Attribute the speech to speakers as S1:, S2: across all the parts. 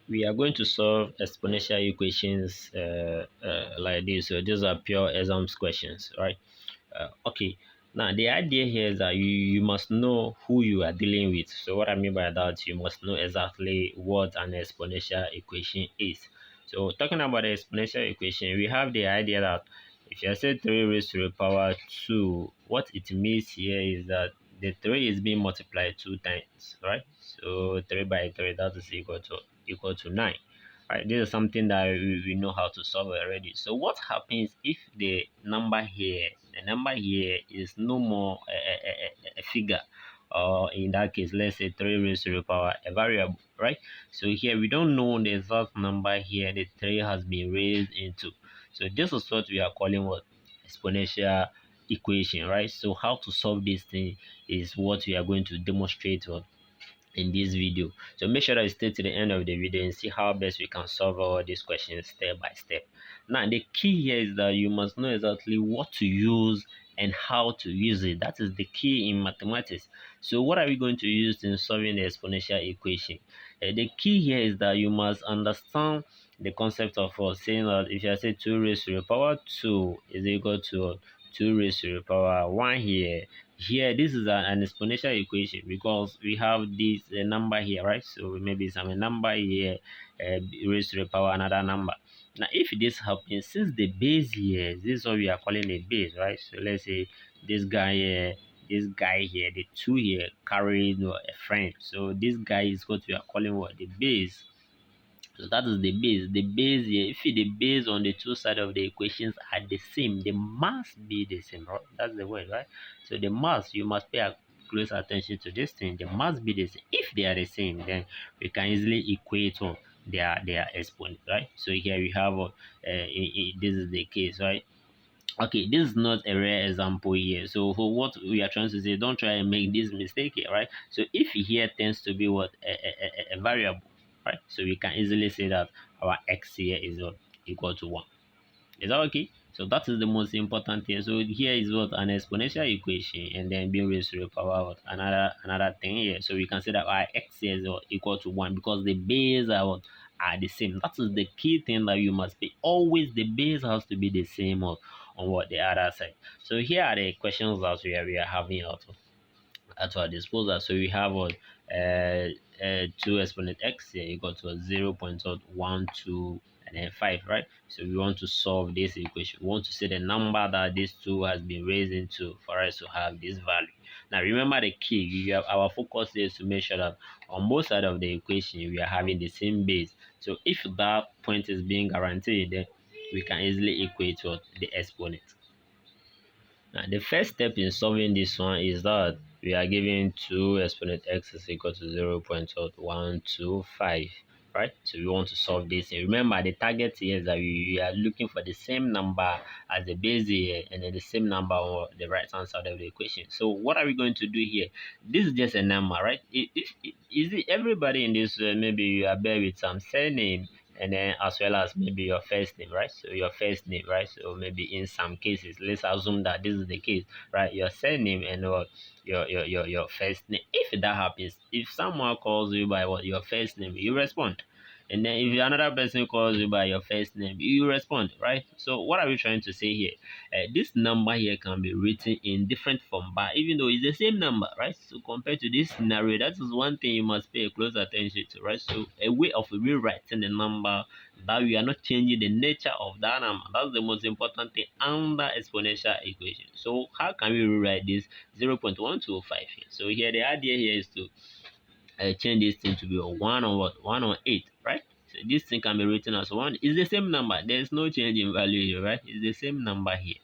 S1: We are going to solve exponential equations like this. So these are pure exams questions, right? Okay. Now the idea here is that you must know who you are dealing with. So what I mean by that, you must know exactly what an exponential equation is. So talking about the exponential equation, we have the idea that if you say 3 raised to the power 2, what it means here is that the 3 is being multiplied 2 times, right? So 3 by 3, that is equal to 9. Right, this is something that we know how to solve already. So what happens if the number here is no more a figure, or in that case, let's say 3 raised to the power a variable, right? So here we don't know the exact number here the 3 has been raised into. So this is what we are calling what exponential equation, right? So how to solve this thing is what we are going to demonstrate in this video. So make sure that you stay to the end of the video and see how best we can solve all these questions step by step. Now the key here is that you must know exactly what to use and how to use it. That is the key in mathematics. So what are we going to use in solving the exponential equation? The key here is that you must understand the concept of saying that if I say 2 raised to the power 2 is equal to 2 raised to the power 1 here. Here this is an exponential equation because we have this number here, right? So maybe some number here raised to the power another number. Now if this happens, since the base here, this is what we are calling a base, right? So let's say this guy here, the 2 here carrying a friend. So this guy is what we are calling what the base. So that is the base. The base here, if the base on the two sides of the equations are the same, they must be the same, right? That's the word, right? So the must, you must pay close attention to this thing. They must be the same. If they are the same, then we can easily equate their exponent, right? So here we have this is the case, right? Okay, this is not a rare example here. So for what we are trying to say, don't try and make this mistake here, right? So if here tends to be what a variable, right? So we can easily say that our x here is what equal to 1. Is that okay? So that is the most important thing. So here is what an exponential equation, and then being raised to the power of another thing here. So we can say that our x here is what equal to 1 because the base are the same. That is the key thing that you must be. Always the base has to be the same on what the other side. So here are the questions that we are having at our disposal. So we have what 2 exponent x here equal to 0.12 and then 5, right? So we want to solve this equation. We want to see the number that this 2 has been raised into for us to have this value. Now remember the key, our focus is to make sure that on both sides of the equation we are having the same base. So if that point is being guaranteed, then we can easily equate to the exponent. Now, the first step in solving this one is that we are given 2 exponent x is equal to 0.125, right? So we want to solve this. And remember, the target here is that we are looking for the same number as the base here and then the same number on the right hand side of the equation. So what are we going to do here? This is just a number, right? Is it everybody in this, maybe you are there with some surname and then as well as maybe your first name, right? So your first name, right? So maybe in some cases, let's assume that this is the case, right? Your surname and what your first name. If that happens, if someone calls you by what your first name, you respond. And then if another person calls you by your first name, you respond, right? So what are we trying to say here? This number here can be written in different form, but even though it's the same number, right? So compared to this scenario, that is one thing you must pay close attention to, right? So a way of rewriting the number that we are not changing the nature of that number. That's the most important thing under exponential equation. So how can we rewrite this 0.125 here? So here the idea here is to change this thing to be a 1 on what 1 on 8, right? So this thing can be written as 1. It's the same number. There's no change in value here, right? It's the same number here.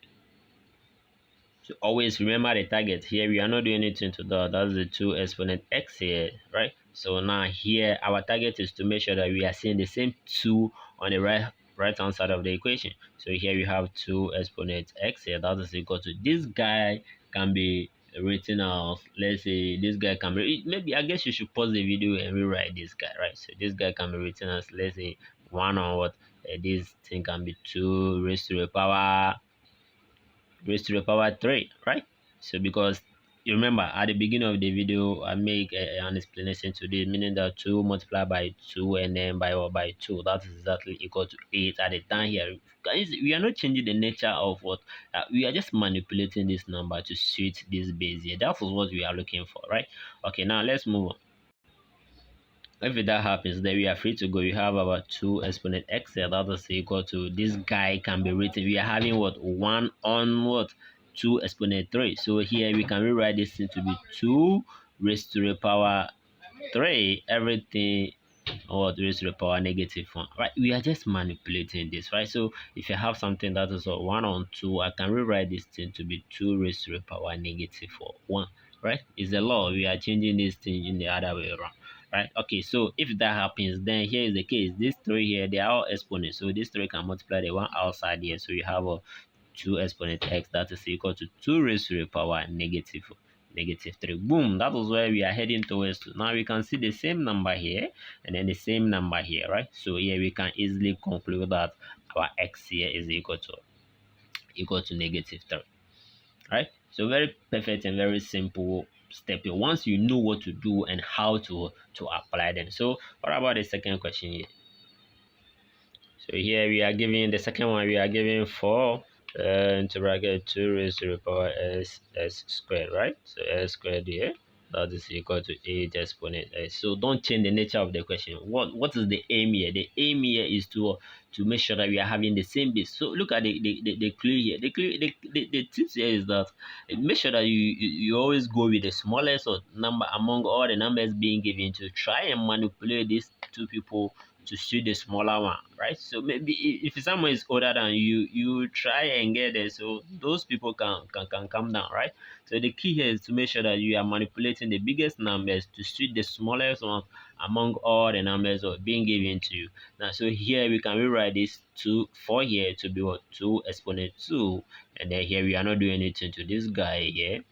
S1: So always remember the target here. We are not doing anything to that. That's the 2 exponent x here, right? So now here our target is to make sure that we are seeing the same 2 on the right hand side of the equation. So here we have 2 exponent x here. That is equal to this guy can be written as, let's say this guy can be, maybe I guess you should pause the video and rewrite this guy, right? So this guy can be written as, let's say 1 on what this thing can be 2 raised to the power 3, right? So because You remember at the beginning of the video, I make an explanation to this, meaning that 2 multiplied by 2 and then by what by 2, that is exactly equal to 8 at the time here. Guys, we are not changing the nature of what we are just manipulating this number to suit this base here. That is what we are looking for, right? Okay, now let's move on. If that happens, then we are free to go. You have about 2 exponent x here, that is equal to, this guy can be written, we are having what 1 on what 2 exponent 3. So here we can rewrite this thing to be 2 raised to the power 3 everything or raised to the power -1, right? We are just manipulating this, right? So if I have something that is 1 on 2, I can rewrite this thing to be 2 raised to the power -1, right? It's the law. We are changing this thing in the other way around, right? Okay, so if that happens, then here is the case. These 3 here, they are all exponents, so this 3 can multiply the one outside here, so you have a 2 exponent x, that is equal to 2 raised to the power -3. Boom, that is where we are heading towards to. Now we can see the same number here and then the same number here, right? So here we can easily conclude that our x here is equal to -3, right? So very perfect and very simple step here, once you know what to do and how to apply them. So what about the second question here? So here we are giving the second one, we are giving 4 into bracket 2 raised to the power s squared, right? So s squared here, that is equal to 8 exponent s. So don't change the nature of the question. What is the aim here? The aim here is to make sure that we are having the same base. So look at the clue here. The tips here is that make sure that you always go with the smallest number among all the numbers being given, to try and manipulate these two people to suit the smaller one, right? So maybe if someone is older than you, you try and get there so those people can come down, right? So the key here is to make sure that you are manipulating the biggest numbers to suit the smallest one among all the numbers being given to you. Now, so here we can rewrite this 4 here to be what 2 exponent 2, and then here we are not doing anything to this guy here,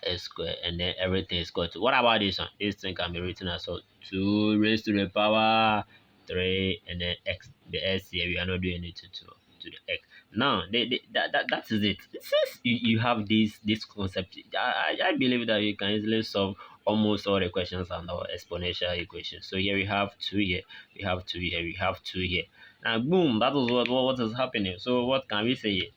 S1: s squared, and then everything is equal to, what about this one? This thing can be written as 2 raised to the power 3 and then x. The s here we are not doing anything to the x. Now that is it. Since you have this concept, I believe that you can easily solve almost all the questions on our exponential equation. So here we have 2 here, we have 2 here, we have 2 here. Now boom, that is what is happening. So what can we say here?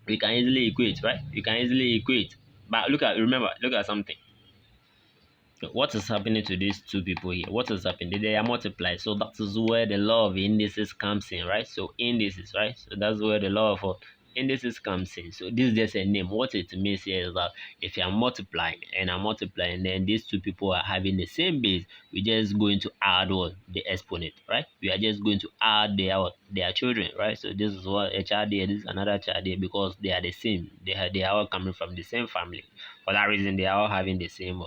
S1: We can easily equate, right? We can easily equate. But remember, look at something. What is happening to these two people here? What is happening? They are multiplied. So that is where the law of indices comes in, right? So indices, right? So that's where the law of indices comes in. So this is just a name. What it means here is that if you are multiplying and I'm multiplying, then these two people are having the same base, we're just going to add what the exponent, right? We are just going to add their children, right? So this is what a child here, this is another child here, because they are the same. They are all coming from the same family. For that reason, they are all having the same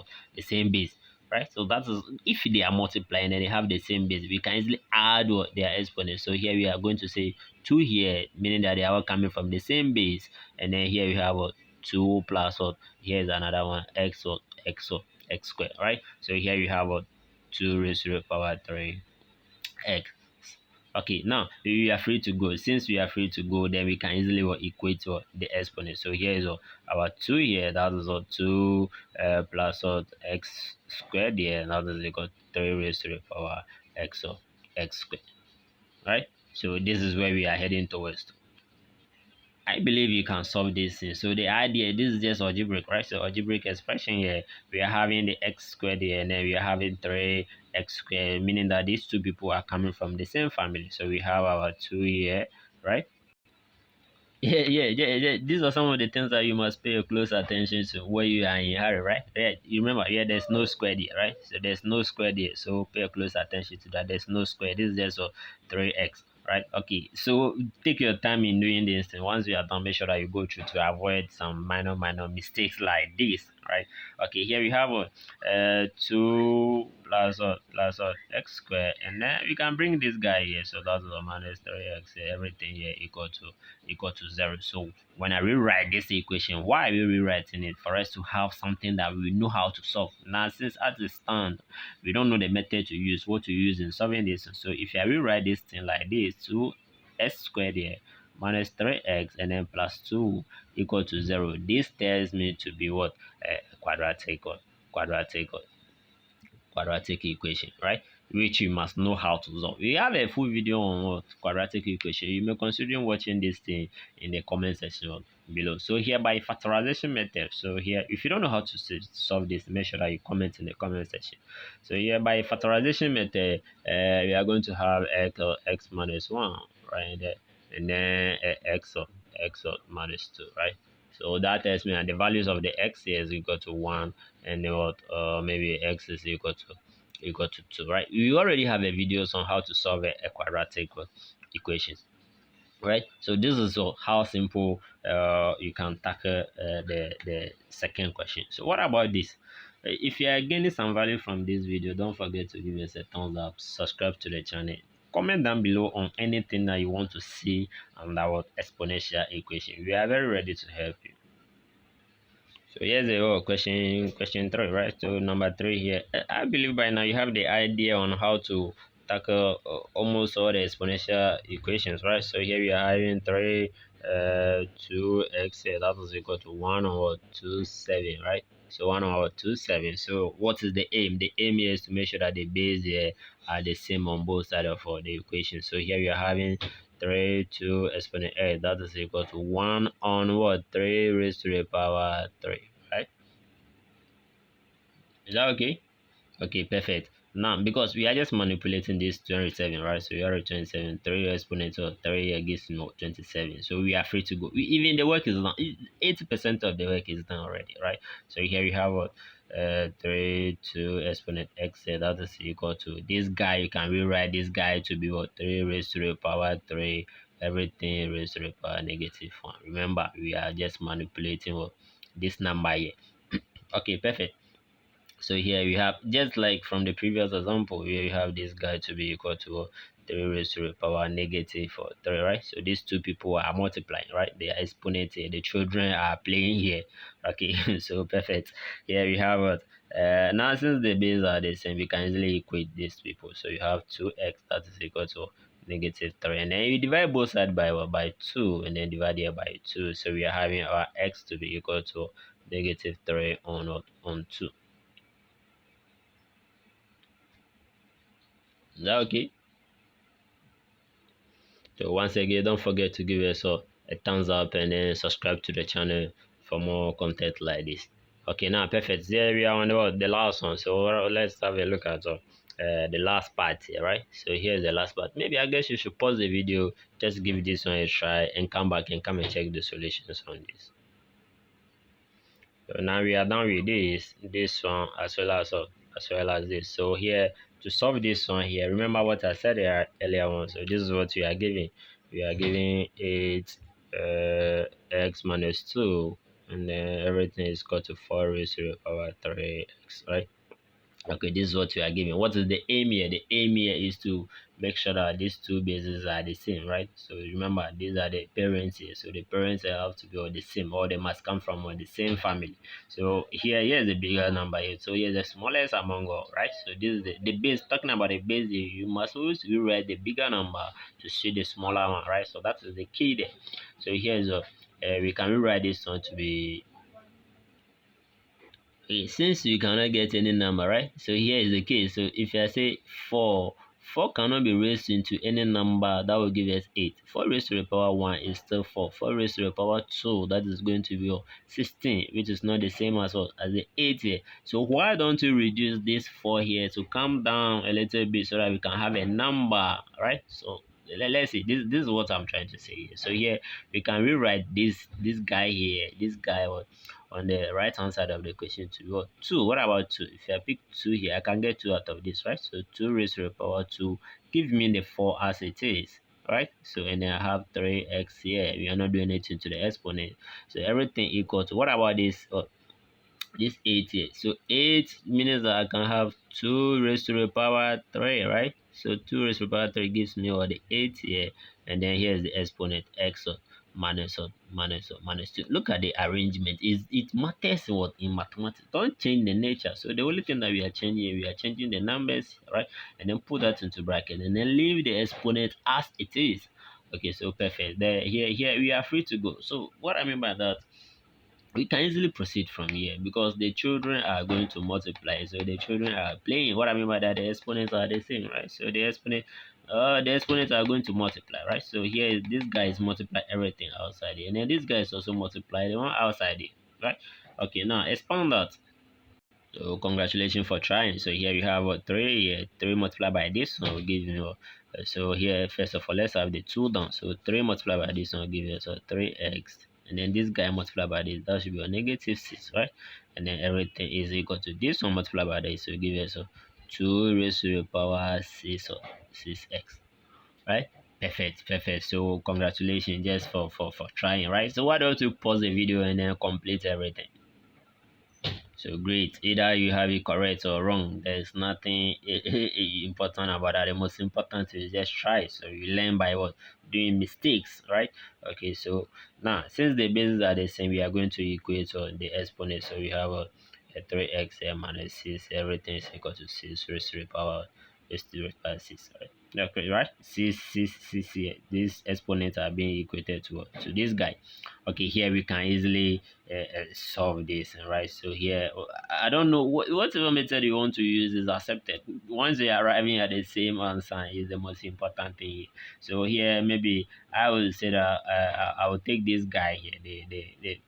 S1: base, right? So that is, if they are multiplying and they have the same base, we can easily add what their exponents. So here we are going to say 2 here, meaning that they are all coming from the same base, and then here we have what 2 plus what, here is another one, x squared, right? So here you have what 2 raised to the power 3 x. Okay, now we are free to go. Since we are free to go, then we can easily equate the exponent. So here is our 2 here, that is 2 plus x squared here, that is equal to 3 raised to the power x squared, right? So this is where we are heading towards. I believe you can solve this thing. So the idea, this is just algebraic, right? So algebraic expression here, we are having the x squared here, and then we are having 3x squared, meaning that these two people are coming from the same family. So we have our 2 here, right? Yeah. These are some of the things that you must pay close attention to when you are in a hurry, right? Yeah, you remember, yeah, there's no square here, right? So there's no square here. So pay close attention to that. There's no square. This is just 3x, right? Okay, so take your time in doing this, and once you are done, make sure that you go through to avoid some minor mistakes like this, right? Okay, here we have 2 plus x squared, and then we can bring this guy here. So that's minus 3x. Everything here equal to 0. So when I rewrite this equation, why are we rewriting it? For us to have something that we know how to solve. Now, since as it stands, we don't know the method to use, what to use in solving this. So if I rewrite this thing like this, 2x squared here minus 3x and then plus 2 equal to 0. This tells me to be what? A quadratic quadratic equation, right? Which you must know how to solve. We have a full video on what quadratic equation. You may consider watching this thing in the comment section below. So here by factorization method. So here, if you don't know how to solve this, make sure that you comment in the comment section. So here by factorization method, we are going to have x minus 1 right there, and then x of minus 2, right? So that tells me that the values of the x here is equal to 1, and then what maybe x is equal to 2, right? We already have a videos on how to solve a quadratic equations, right? So this is how simple you can tackle the second question. So what about this? If you are gaining some value from this video, don't forget to give us a thumbs up, subscribe to the channel, comment down below on anything that you want to see on our exponential equation. We are very ready to help you. So here's the question 3, right? So number 3 here. I believe by now you have the idea on how to tackle almost all the exponential equations, right? So here we are having 3 2x that is equal to 1 over 2 7, right? So 1 over 2 7. So what is the aim? The aim here is to make sure that the base here are the same on both sides of the equation. So here we are having 3 2 exponent a, that is equal to 1 on what? 3 raised to the power 3, right? Is that okay? Okay, perfect. Now, because we are just manipulating this 27, right? So we are at 27, 3 exponent of 3 gives 27. So we are free to go. Even the work is done. 80% of the work is done already, right? So here we have what? 3 2 exponent x, that is equal to this guy. You can rewrite this guy to be what? 3 raised to the power 3, everything raised to the power -1. Remember, we are just manipulating what? This number here. Okay, perfect. So here we have, just like from the previous example, here you have this guy to be equal to 3 raised to the power -3, right? So these two people are multiplying, right? They are exponents here. The children are playing here. Okay, so perfect. Here we have what? Now since the bases are the same, we can easily equate these people. So you have 2x that is equal to -3, and then you divide both sides by what? By 2, and then divide here by 2. So we are having our x to be equal to -3 on what? On 2. Is that okay? So once again, don't forget to give us a thumbs up and then subscribe to the channel for more content like this. Okay, now perfect. There we are on the last one. So let's have a look at the last part here, right? So here's the last part. Maybe I guess you should pause the video, just give this one a try, and come back and come and check the solutions on this. So now we are done with this one as well as this. So here, to solve this one here, remember what I said earlier on. So this is what we are giving. We are giving 8 x minus 2, and then everything is equal to 4 raised to the power 3x, right? Okay, this is what we are giving. What is the aim here? The aim here is to make sure that these two bases are the same, right? So remember, these are the parents here. So the parents have to be all the same, or they must come from the same family. So here's the bigger number here. So here's the smallest among all, right? So this is the base. Talking about the base here, you must always rewrite the bigger number to see the smaller one, right? So that is the key there. So here's we can rewrite this one to be, okay, since you cannot get any number, right? So here is the case. So if I say 4 cannot be raised into any number that will give us 8. 4 raised to the power 1 is still 4. 4 raised to the power 2, that is going to be 16, which is not the same as what? As the 8 here. So why don't you reduce this 4 here to come down a little bit so that we can have a number, right? So let's see, this is what I'm trying to say here. So here we can rewrite this guy here, this guy on the right hand side of the equation to what? 2. What about 2? If I pick 2 here, I can get 2 out of this, right? So 2 raised to the power 2 give me the 4 as it is, right? So and then I have 3x here. We are not doing anything to the exponent, so everything equal to, what about this this 8 here? So 8 means that I can have 2 raised to the power 3, right? So 2 raised to the power 3 gives me the 8 here, and then here's the exponent x minus 2. Look at the arrangement. It matters what in mathematics. Don't change the nature. So the only thing that we are changing the numbers, right? And then put that into bracket, and then leave the exponent as it is. Okay, so perfect. There, here we are free to go. So what I mean by that, we can easily proceed from here because the children are going to multiply. So the children are playing. What I mean by that, the exponents are the same, right? So the exponents are going to multiply, right? So here, this guy is multiply everything outside here, and then this guy is also multiply the one outside here, right? Okay, now expand that. So congratulations for trying. So here we have 3. 3 multiplied by this one will give you. So here first of all, let's have the 2 down. So 3 multiplied by this one will give you 3x. And then this guy multiplied by this, that should be a negative 6, right? And then everything is equal to this one multiplied by this, so give us 2 raised to the power 6 or 6x, right? Perfect, perfect. So congratulations just for trying, right? So why don't you pause the video and then complete everything? So great. Either you have it correct or wrong. There's nothing important about that. The most important is just try. So you learn by what? Doing mistakes, right? Okay, so now since the bases are the same, we are going to equate the exponent. So we have a 3x minus 6. Everything is equal to 6 raised to the power raised to the power 6. Right? Okay, right? 6 here. These exponents are being equated to this guy. Okay, here we can easily solve this, right? So here, I don't know whatever method you want to use is accepted. Once you're arriving at the same answer is the most important thing. So here, maybe I will say that I will take this guy here, the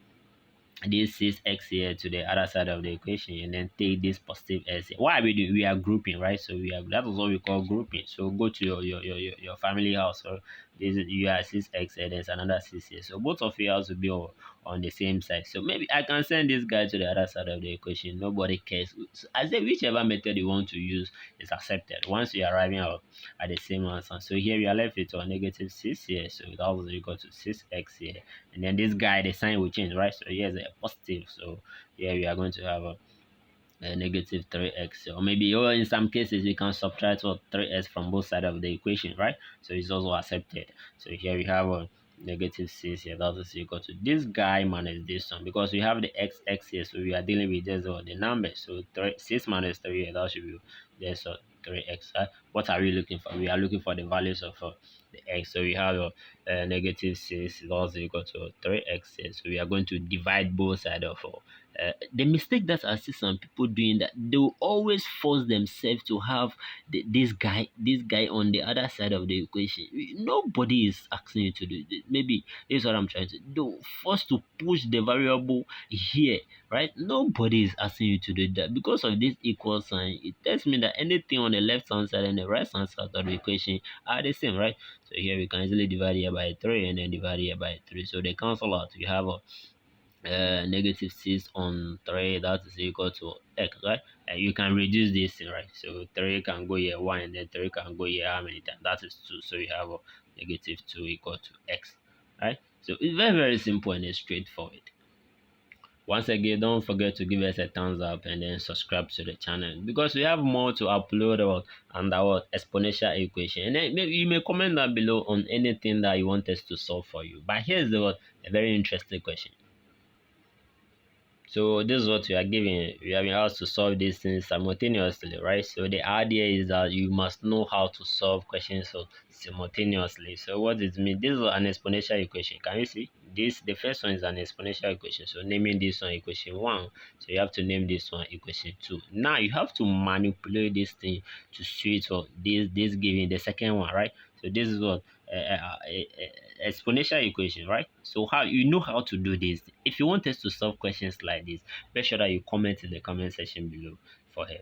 S1: this 6x here to the other side of the equation, and then take this positive s here. What are we doing? We are grouping, right? So we are, that is what we call grouping. So go to your family house. So this is, you are 6x and there's another 6 here, so both of you have to be on the same side. So maybe I can send this guy to the other side of the equation. Nobody cares. So I say whichever method you want to use is accepted once you are arriving out at the same answer. So here we are left with a negative 6 here, so that was equal to 6x here, and then this guy, the sign will change, right? So here's a positive. So here we are going to have a negative 3x, or maybe, or in some cases we can subtract 3x from both sides of the equation, right? So it's also accepted. So here we have a negative 6 here, that is equal to this guy minus this one, because we have the x here, so we are dealing with just the numbers. So 6 minus 3 here, that should be just 3x, right? What are we looking for? We are looking for the values of the x. So we have negative 6 is also equal to 3x here. So we are going to divide both sides of the mistake that I see some people doing, that they will always force themselves to have this guy on the other side of the equation. Nobody is asking you to do this. Maybe this is what I'm trying to do. Force to push the variable here, right? Nobody is asking you to do that. Because of this equal sign, it tells me that anything on the left hand side and the right hand side of the equation are the same, right? So here we can easily divide here by 3 and then divide here by 3. So they cancel out. You have a negative 6 on 3, that is equal to x, right? And you can reduce this thing, right? So 3 can go here 1, and then 3 can go here how many times? That is 2. So you have a negative 2 equal to x, right? So it's very simple and it's straightforward. Once again, don't forget to give us a thumbs up and then subscribe to the channel, because we have more to upload about and our exponential equation. And then maybe you may comment down below on anything that you want us to solve for you. But here's a very interesting question. So this is what we are giving. We are being asked to solve these things simultaneously, right? So the idea is that you must know how to solve questions simultaneously. So what does it mean? This is an exponential equation. Can you see this? The first one is an exponential equation. So naming this one equation 1. So you have to name this one equation 2. Now you have to manipulate this thing to switch for this giving the second one, right? So this is what exponential equation, right? So how you know how to do this? If you want us to solve questions like this, make sure that you comment in the comment section below for help.